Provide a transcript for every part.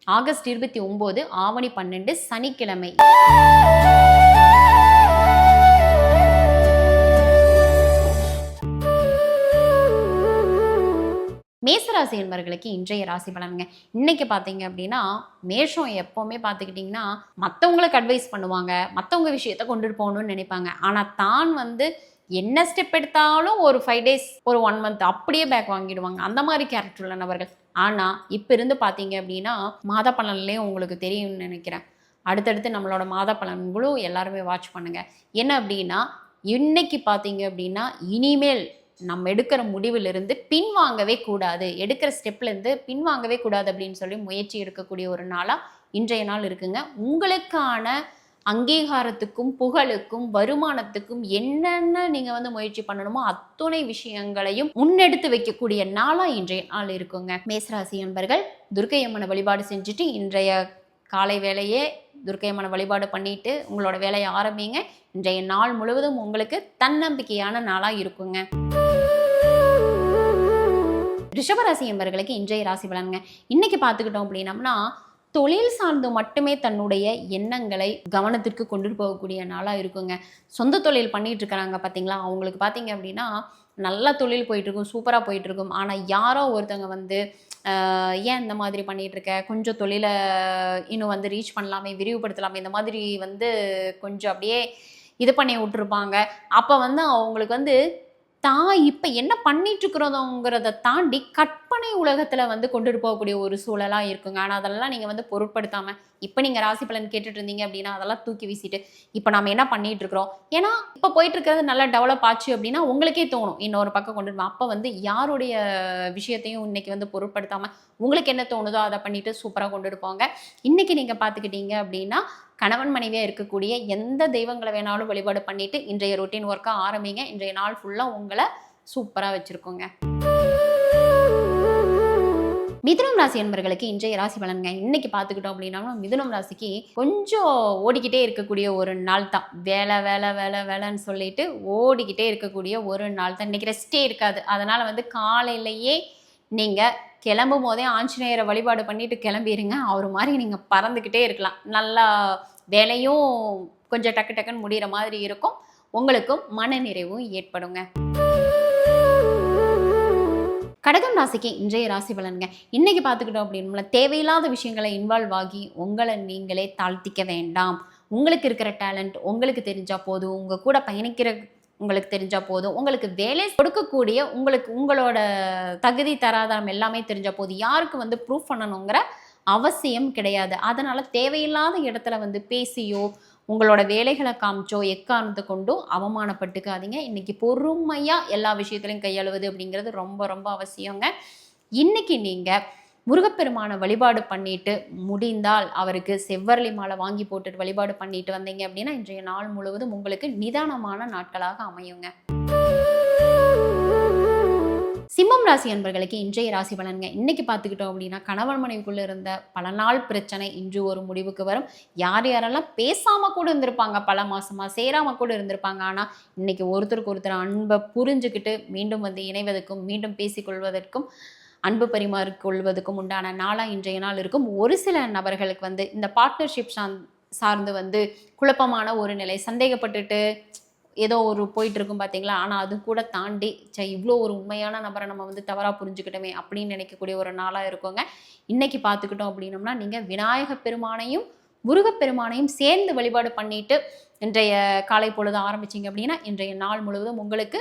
August 29 ஆவணி 12 சனிக்கிழமை. மேசராசி என்பவர்களுக்கு இன்றைய ராசி பலனுங்க. இன்னைக்கு பார்த்தீங்க அப்படின்னா, மேஷம் எப்பவுமே பார்த்துக்கிட்டிங்கன்னா மற்றவங்களுக்கு அட்வைஸ் பண்ணுவாங்க, மற்றவங்க விஷயத்த கொண்டுட்டு போகணும்னு நினைப்பாங்க. ஆனால் தான் என்ன ஸ்டெப் எடுத்தாலும் ஒரு 5 days ஒரு 1 month அப்படியே பேக் வாங்கிடுவாங்க. அந்த மாதிரி கேரக்டர் உள்ள நபர்கள். ஆனால் இப்போ இருந்து பார்த்தீங்க அப்படின்னா மாத பலன்லேயும் உங்களுக்கு தெரியும்னு நினைக்கிறேன். அடுத்தடுத்து நம்மளோட மாத பலன்களும் எல்லாருமே வாட்ச் பண்ணுங்க. என்ன அப்படின்னா இன்னைக்கு பார்த்தீங்க அப்படின்னா இனிமேல் நம்ம எடுக்கிற முடிவிலிருந்து பின்வாங்கவே கூடாது, எடுக்கிற ஸ்டெப்லேருந்து பின்வாங்கவே கூடாது அப்படின்னு சொல்லி முயற்சி எடுக்கக்கூடிய ஒரு நாளாக இன்றைய நாள் இருக்குங்க. உங்களுக்கான அங்கீகாரத்துக்கும் புகழுக்கும் வருமானத்துக்கும் என்னென்ன நீங்கள் முயற்சி பண்ணணுமோ அத்துணை விஷயங்களையும் முன்னெடுத்து வைக்கக்கூடிய நாளாக இன்றைய நாள் இருக்குங்க. மேசராசி என்பர்கள் துர்க்கை அம்மனை வழிபாடு செஞ்சுட்டு இன்றைய காலை வேளையே துர்க்கை அம்மனை வழிபாடு பண்ணிட்டு உங்களோட வேலையை ஆரம்பிங்க. இன்றைய நாள் முழுவதும் உங்களுக்கு தன்னம்பிக்கையான நாளாக இருக்குங்க. ரிஷபராசி என்பவர்களுக்கு இன்றைய ராசி பலனுங்க. இன்னைக்கு பார்த்துக்கிட்டோம் அப்படின்னம்னா தொழில் சார்ந்து மட்டுமே தன்னுடைய எண்ணங்களை கவனத்திற்கு கொண்டு போகக்கூடிய நாளாக இருக்குங்க. சொந்த தொழில் பண்ணிட்டு இருக்கிறாங்க பார்த்தீங்களா, அவங்களுக்கு பார்த்தீங்க அப்படின்னா நல்ல தொழில் போயிட்டுருக்கும், சூப்பராக போயிட்டுருக்கும். ஆனால் யாரோ ஒருத்தவங்க ஏன் இந்த மாதிரி பண்ணிகிட்ருக்க, கொஞ்சம் தொழிலை இன்னும் ரீச் பண்ணலாமே, விரிவுபடுத்தலாமே, இந்த மாதிரி கொஞ்சம் அப்படியே இது பண்ணி விட்டுருப்பாங்க. அப்போ அவங்களுக்கு தான் இப்போ என்ன பண்ணிட்டுருக்குறோங்கிறத தாண்டி கற்பனை உலகத்தில் கொண்டுட்டு போகக்கூடிய ஒரு சூழலாக இருக்குங்க. ஆனால் அதெல்லாம் நீங்கள் பொருட்படுத்தாமல் இப்போ நீங்கள் ராசி பலன் கேட்டுட்டு இருந்தீங்க அப்படின்னா அதெல்லாம் தூக்கி வீசிட்டு இப்போ நம்ம என்ன பண்ணிட்டு இருக்கிறோம், ஏன்னா இப்போ போயிட்டு இருக்கிறது நல்லா டெவலப் ஆச்சு அப்படின்னா உங்களுக்கே தோணும் இன்னொரு பக்கம் கொண்டு அப்போ யாருடைய விஷயத்தையும் இன்னைக்கு பொருட்படுத்தாமல் உங்களுக்கு என்ன தோணுதோ அதை பண்ணிட்டு சூப்பராக கொண்டுட்டு போங்க. இன்னைக்கு நீங்கள் பார்த்துக்கிட்டீங்க அப்படின்னா கணவன் மனைவியாக இருக்கக்கூடிய எந்த தெய்வங்களை வேணாலும் வழிபாடு பண்ணிட்டு இன்றைய ரொட்டீன் ஒர்க்காக ஆரம்பிங்க. இன்றைய நாள் ஃபுல்லாக உங்களை சூப்பராக வச்சுருக்கோங்க. மிதுனம் ராசி என்பவர்களுக்கு இன்றைய ராசி பலனுங்க. இன்னைக்கு பார்த்துக்கிட்டோம் அப்படின்னா மிதுனம் ராசிக்கு கொஞ்சம் ஓடிக்கிட்டே இருக்கக்கூடிய ஒரு நாள் தான். வேலை வேலை வேலை வேலைன்னு சொல்லிட்டு ஓடிக்கிட்டே இருக்கக்கூடிய ஒரு நாள் தான். இன்னைக்கு ரெஸ்டே இருக்காது. அதனால் காலையிலேயே நீங்கள் கிளம்பும் போதே ஆஞ்சநேயரை வழிபாடு பண்ணிட்டு கிளம்பிடுங்க. அவர் மாதிரி நீங்கள் பறந்துக்கிட்டே இருக்கலாம். நல்லா வேலையும் கொஞ்சம் டக்கு டக்குன்னு முடிகிற மாதிரி இருக்கும். உங்களுக்கும் மன நிறைவும் ஏற்படுங்க. கடகம் ராசிக்கு இன்றைய ராசி பலனுங்க. இன்னைக்கு பார்த்துக்கிட்டோம் அப்படின்னா தேவையில்லாத விஷயங்களை இன்வால்வ் ஆகி உங்களை நீங்களே தாழ்த்திக்க வேண்டாம். உங்களுக்கு இருக்கிற டேலண்ட் உங்களுக்கு தெரிஞ்சால் போதும், உங்கள் கூட பயணிக்கிற உங்களுக்கு தெரிஞ்சால் போதும், உங்களுக்கு வேலை கொடுக்கக்கூடிய உங்களோட தகுதி தராதரம் எல்லாமே தெரிஞ்சால் போதும். யாருக்கு ப்ரூஃப் பண்ணணுங்கிற அவசியம் கிடையாது. அதனால் தேவையில்லாத இடத்துல பேசியோ உங்களோட வேலைகளை காமிச்சோ எக்காரணத்தை கொண்டும் அவமானப்பட்டுக்காதீங்க. இன்னைக்கு பொறுமையாக எல்லா விஷயத்திலையும் கையாளுவது அப்படிங்கிறது ரொம்ப ரொம்ப அவசியங்க. இன்னைக்கு நீங்கள் முருகப்பெருமான வழிபாடு பண்ணிட்டு முடிந்தால் அவருக்கு செவ்வரளி மாலை வாங்கி போட்டுட்டு வழிபாடு பண்ணிட்டு வந்தீங்க அப்படின்னா இன்றைய நாள் முழுவதும் உங்களுக்கு நிதானமான நாட்களாக அமையுங்க. சிம்மம் ராசி அன்பர்களுக்கு இன்றைய ராசி பலனுங்க. இன்னைக்கு பார்த்துக்கிட்டோம் அப்படின்னா கணவன் மனைவிக்குள்ள இருந்த பல நாள் பிரச்சனை இன்று ஒரு முடிவுக்கு வரும். யாரெல்லாம் பேசாமல் கூட இருந்திருப்பாங்க, பல மாசமா சேராமல் கூட இருந்திருப்பாங்க, ஆனால் இன்னைக்கு ஒருத்தருக்கு ஒருத்தர் அன்பை புரிஞ்சுக்கிட்டு மீண்டும் இணைவதற்கும் மீண்டும் பேசிக்கொள்வதற்கும் அன்பு பரிமாறிக்கொள்வதற்கும் உண்டான நாளாக இன்றைய நாள் இருக்கும். ஒரு சில நபர்களுக்கு இந்த பார்ட்னர்ஷிப் சார்ந்து குழப்பமான ஒரு நிலை, சந்தேகப்பட்டுட்டு ஏதோ ஒரு போயிட்டு இருக்கும் பார்த்தீங்களா, ஆனால் அது கூட தாண்டி இவ்வளோ ஒரு உண்மையான நபரை நம்ம தவறாக புரிஞ்சுக்கிட்டோமே அப்படின்னு நினைக்கக்கூடிய ஒரு நாளாக இருக்குங்க. இன்னைக்கு பார்த்துக்கிட்டோம் அப்படின்னோம்னா நீங்கள் விநாயகப் பெருமானையும் முருகப்பெருமானையும் சேர்ந்து வழிபாடு பண்ணிட்டு இன்றைய காலை பொழுது ஆரம்பிச்சிங்க அப்படின்னா இன்றைய நாள் முழுவதும் உங்களுக்கு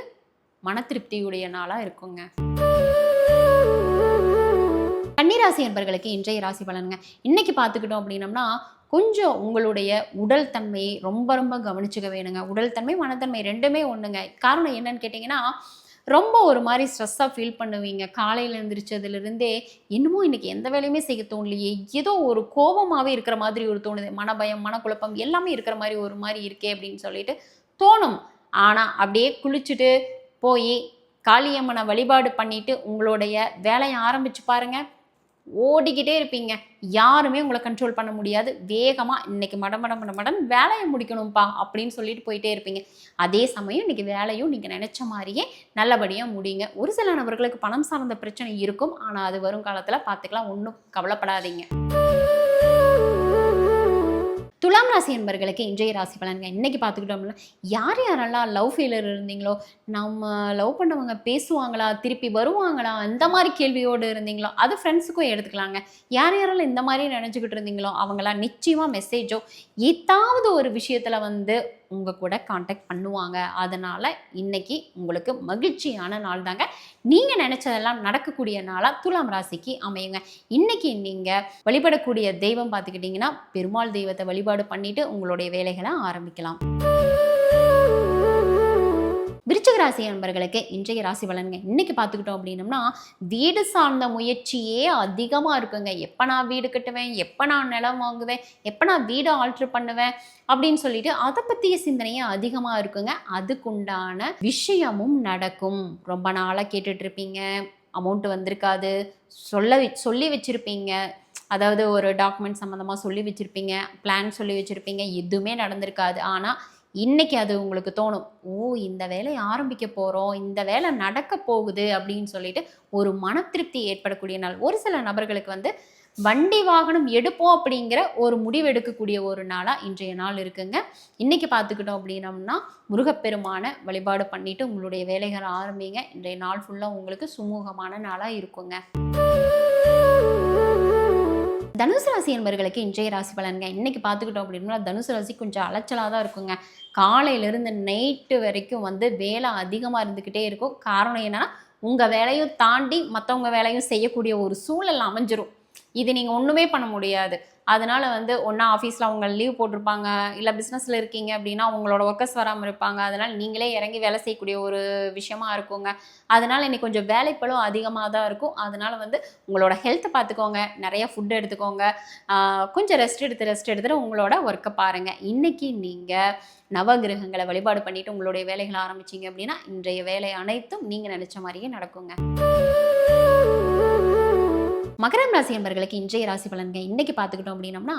மன திருப்தியுடைய நாளாக இருக்குங்க. கன்னிராசி என்பர்களுக்கு இன்றைய ராசி பலனுங்க. இன்னைக்கு பார்த்துக்கிட்டோம் அப்படின்னோம்னா கொஞ்சம் உங்களுடைய உடல் தன்மையை ரொம்ப ரொம்ப கவனிச்சுக்க வேணுங்க. உடல் தன்மை மனத்தன்மை ரெண்டுமே ஒன்றுங்க. காரணம் என்னன்னு கேட்டிங்கன்னா ரொம்ப ஒரு மாதிரி ஸ்ட்ரெஸ்ஸாக ஃபீல் பண்ணுவீங்க. காலையில் எழுந்திரிச்சதுலேருந்தே இன்னமும் இன்றைக்கி எந்த வேலையுமே செய்ய தோணலையே, ஏதோ ஒரு கோபமாகவே இருக்கிற மாதிரி ஒரு தோணுது, மனபயம் மனக்குழப்பம் எல்லாமே இருக்கிற மாதிரி ஒரு மாதிரி இருக்கே அப்படின்னு சொல்லிட்டு தோணும். ஆனால் அப்படியே குளிச்சுட்டு போய் காளியம்மனை வழிபாடு பண்ணிவிட்டு உங்களுடைய வேலையை ஆரம்பித்து பாருங்கள். ஓடிக்கிட்டே இருப்பீங்க, யாருமே உங்களை கண்ட்ரோல் பண்ண முடியாது. வேகமாக இன்னைக்கு மடன் வேலையை முடிக்கணும்ப்பா அப்படின்னு சொல்லிட்டு போயிட்டே இருப்பீங்க. அதே சமயம் இன்னைக்கு வேலையும் நீங்கள் நினச்ச மாதிரியே நல்லபடியாக முடியுங்க. ஒரு சில நபர்களுக்கு பணம் சார்ந்த பிரச்சனை இருக்கும், ஆனால் அது வரும் காலத்தில் பார்த்துக்கலாம், ஒன்றும் கவலைப்படாதீங்க. துலாம் ராசி என்பர்களுக்கு இன்றைய ராசி பலன்க இன்னைக்கு பார்த்துக்கிட்டோம்னா, யார் யாரெல்லாம் லவ் ஃபெயிலியர் இருந்தீங்களோ, நம்ம லவ் பண்ணவங்க பேசுவாங்களா, திருப்பி வருவாங்களா, இந்த மாதிரி கேள்வியோடு இருந்தீங்களோ, அது ஃப்ரெண்ட்ஸுக்கும் எடுத்துக்கலாங்க. யார் யாரெல்லாம் இந்த மாதிரி நினச்சிக்கிட்டு இருந்தீங்களோ, அவங்களாம் நிச்சயமாக மெசேஜோ ஏதாவது ஒரு விஷயத்தில் வந்து உங்கள் கூட காண்டாக்ட் பண்ணுவாங்க. அதனால் இன்னைக்கு உங்களுக்கு மகிழ்ச்சியான நாள் தாங்க. நீங்கள் நினச்சதெல்லாம் நடக்கக்கூடிய நாளாக துலாம் ராசிக்கு அமையுங்க. இன்னைக்கு நீங்கள் வழிபடக்கூடிய தெய்வம் பார்த்துக்கிட்டிங்கன்னா, பெருமாள் தெய்வத்தை வழிபாடு பண்ணிட்டு உங்களுடைய வேலைகளை ஆரம்பிக்கலாம். விருச்சிக ராசி அன்பர்களுக்கு இன்றைய ராசி பலன்க இன்னைக்கு பார்த்துக்கிட்டோம் அப்படின்னம்னா, வீடு சார்ந்த முயற்சியே அதிகமாக இருக்குங்க. எப்போ நான் வீடு கட்டுவேன், எப்போ நான் நிலம் வாங்குவேன், எப்போ நான் வீடு ஆல்ட்ரு பண்ணுவேன் அப்படின்னு சொல்லிட்டு அதை பற்றிய சிந்தனையே அதிகமாக இருக்குங்க. அதுக்குண்டான விஷயமும் நடக்கும். ரொம்ப நாளாக கேட்டுட்டு இருப்பீங்க, அமௌண்ட் வந்திருக்காது, சொல்லி வச்சுருப்பீங்க. அதாவது ஒரு டாக்குமெண்ட் சம்மந்தமாக சொல்லி வச்சுருப்பீங்க, பிளான் சொல்லி வச்சுருப்பீங்க, எதுவுமே நடந்திருக்காது. ஆனால் இன்னைக்கு அது உங்களுக்கு தோணும், ஓ இந்த வேலையை ஆரம்பிக்க போகிறோம், இந்த வேலை நடக்க போகுது அப்படின்னு சொல்லிட்டு ஒரு மன திருப்தி ஏற்படக்கூடிய நாள். ஒரு சில நபர்களுக்கு வந்து வண்டி வாகனம் எடுப்போம் அப்படிங்கிற ஒரு முடிவு எடுக்கக்கூடிய ஒரு நாளாக இன்றைய நாள் இருக்குங்க. இன்னைக்கு பார்த்துக்கிட்டோம் அப்படின்னம்னா, முருகப்பெருமான வழிபாடு பண்ணிட்டு உங்களுடைய வேலைகளை ஆரம்பிங்க. இன்றைய நாள் ஃபுல்லாக உங்களுக்கு சுமூகமான நாளாக இருக்குங்க. தனுசு ராசி என்பவர்களுக்கு இன்றைய ராசி பலன்க இன்னைக்கு பார்த்துக்கிட்டோம் அப்படின்னா, தனுசு ராசி கொஞ்சம் அலைச்சலாக தான் இருக்குங்க. காலையிலேருந்து நைட்டு வரைக்கும் வந்து வேலை அதிகமாக இருந்துக்கிட்டே இருக்கும். காரணம் என்னன்னா, உங்கள் வேலையும் தாண்டி மற்றவங்க வேலையும் செய்யக்கூடிய ஒரு சூழல் அமைஞ்சிரும். இது நீங்கள் ஒன்றுமே பண்ண முடியாது. அதனால வந்து ஒன்றா ஆஃபீஸில் அவங்க லீவ் போட்டிருப்பாங்க, இல்லை பிஸ்னஸில் இருக்கீங்க அப்படின்னா உங்களோட ஒர்க்கர்ஸ் வராமல் இருப்பாங்க. அதனால் நீங்களே இறங்கி வேலை செய்யக்கூடிய ஒரு விஷயமா இருக்குங்க. அதனால் இன்னைக்கு கொஞ்சம் வேலைப்பளும் அதிகமாக தான் இருக்கும். அதனால் வந்து உங்களோட ஹெல்த்தை பார்த்துக்கோங்க, நிறைய ஃபுட் எடுத்துக்கோங்க, கொஞ்சம் ரெஸ்ட் எடுத்துகிட்டு உங்களோட ஒர்க்கை பாருங்கள். இன்றைக்கி நீங்கள் நவகிரகங்களை வழிபாடு பண்ணிவிட்டு உங்களுடைய வேலைகளை ஆரம்பிச்சிங்க அப்படின்னா, இன்றைய வேலை அனைத்தும் நீங்கள் நினச்ச மாதிரியே நடக்குங்க. மகரம் ராசி என்பர்களுக்கு இன்றைய ராசி பலன்க இன்னைக்கு பார்த்துக்கிட்டோம் அப்படின்னம்னா,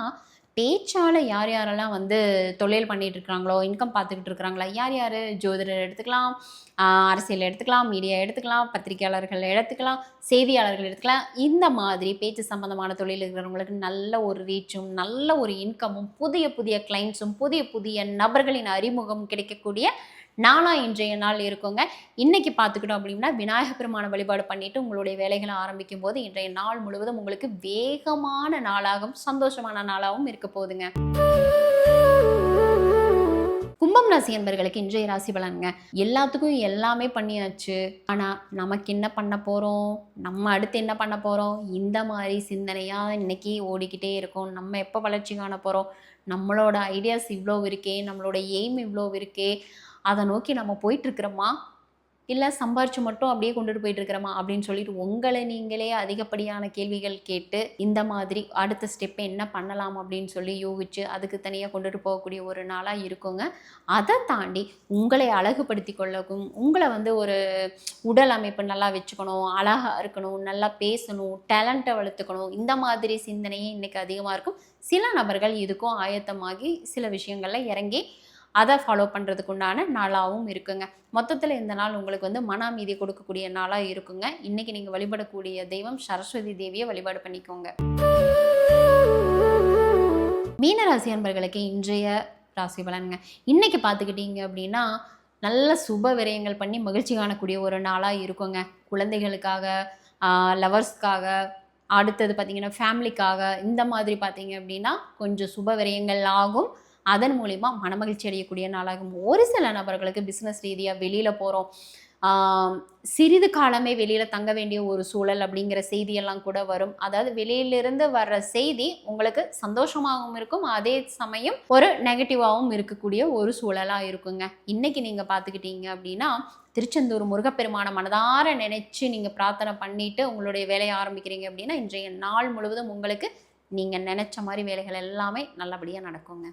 பேச்சால் யார் யாரெல்லாம் வந்து தொழில் பண்ணிட்டு இருக்கிறாங்களோ, இன்கம் பார்த்துக்கிட்டு இருக்கிறாங்களா, யார் யார் ஜோதிடர் எடுத்துக்கலாம், அரசியல் எடுத்துக்கலாம், மீடியா எடுத்துக்கலாம், பத்திரிகையாளர்கள் எடுத்துக்கலாம், செய்தியாளர்கள் எடுத்துக்கலாம். இந்த மாதிரி பேச்சு சம்பந்தமான தொழில் இருக்கிறவங்களுக்கு நல்ல ஒரு ரீச்சும், நல்ல ஒரு இன்கமும், புதிய புதிய கிளைண்ட்ஸும், புதிய புதிய நபர்களின் அறிமுகம் கிடைக்கக்கூடிய நாளாக இன்றைய நாள் இருக்குங்க. இன்னைக்கு பார்த்துக்கிட்டோம் அப்படின்னா, விநாயகர் பெருமான வழிபாடு பண்ணிட்டு உங்களுடைய வேலைகளை ஆரம்பிக்கும் போது இன்றைய நாள் முழுவதும் உங்களுக்கு வேகமான நாளாகவும் சந்தோஷமான நாளாகவும் இருக்க போகுதுங்க. கும்பம் ராசி என்பர்களுக்கு இன்றைய ராசி பலனுங்க. எல்லாத்துக்கும் எல்லாமே பண்ணியாச்சு, ஆனால் நமக்கு என்ன பண்ண போகிறோம், நம்ம அடுத்து என்ன பண்ண போகிறோம், இந்த மாதிரி சிந்தனையாக இன்னைக்கு ஓடிக்கிட்டே இருக்கும். நம்ம எப்போ வளர்ச்சி காண போகிறோம், நம்மளோட ஐடியாஸ் இவ்வளோ இருக்கே, நம்மளோட எய்ம் இவ்வளோ இருக்கே, அதை நோக்கி நம்ம போயிட்டுருக்கிறோமா, இல்லை சம்பாரிச்சு மட்டும் அப்படியே கொண்டுட்டு போயிட்டுருக்கிறோமா அப்படின்னு சொல்லிட்டு உங்களை நீங்களே அதிகப்படியான கேள்விகள் கேட்டு இந்த மாதிரி அடுத்த ஸ்டெப் என்ன பண்ணலாம் அப்படின்னு சொல்லி யோசிச்சு அதுக்கு தனியாக கொண்டுட்டு போகக்கூடிய ஒரு நாளாக இருக்குங்க. அதை தாண்டி உங்களை அழகுபடுத்தி கொள்ளவும், உங்களை வந்து ஒரு உடல் அமைப்பு நல்லா வச்சுக்கணும், அழகாக இருக்கணும், நல்லா பேசணும், டேலண்ட்டை வளர்த்துக்கணும், இந்த மாதிரி சிந்தனையே இன்றைக்கி அதிகமாக இருக்கும். சில நபர்கள் இதுக்கும் ஆயத்தமாகி சில விஷயங்களில் இறங்கி அதை ஃபாலோ பண்ணுறதுக்கு உண்டான நாளாகவும் இருக்குங்க. மொத்தத்தில் இந்த நாள் உங்களுக்கு வந்து மன அமைதி கொடுக்கக்கூடிய நாளாக இருக்குங்க. இன்றைக்கி நீங்கள் வழிபடக்கூடிய தெய்வம் சரஸ்வதி தேவியை வழிபாடு பண்ணிக்கோங்க. மீனராசி அன்பர்களுக்கு இன்றைய ராசி பலனுங்க. இன்றைக்கி பார்த்துக்கிட்டீங்க அப்படின்னா, நல்ல சுப விரயங்கள் பண்ணி மகிழ்ச்சி காணக்கூடிய ஒரு நாளாக இருக்குங்க. குழந்தைகளுக்காக, லவர்ஸ்க்காக, அடுத்தது பார்த்திங்கன்னா ஃபேமிலிக்காக, இந்த மாதிரி பார்த்திங்க அப்படின்னா கொஞ்சம் சுப விரயங்கள் ஆகும். அதன் மூலிமா மனமகிழ்ச்சி அடையக்கூடிய நாளாகும். ஒரு சில நபர்களுக்கு பிஸ்னஸ் ரீதியாக வெளியில் போகிறோம், சிறிது காலமே வெளியில் தங்க வேண்டிய ஒரு சூழல் அப்படிங்கிற செய்தியெல்லாம் கூட வரும். அதாவது வெளியிலிருந்து வர்ற செய்தி உங்களுக்கு சந்தோஷமாகவும் இருக்கும், அதே சமயம் ஒரு நெகட்டிவாகவும் இருக்கக்கூடிய ஒரு சூழலாக இருக்குங்க. இன்றைக்கி நீங்கள் பார்த்துக்கிட்டீங்க அப்படின்னா, திருச்செந்தூர் முருகப்பெருமான மனதார நினைச்சு நீங்கள் பிரார்த்தனை பண்ணிட்டு உங்களுடைய வேலையை ஆரம்பிக்கிறீங்க அப்படின்னா, இன்றைய நாள் முழுவதும் உங்களுக்கு நீங்கள் நினச்ச மாதிரி வேலைகள் எல்லாமே நல்லபடியாக நடக்குங்க.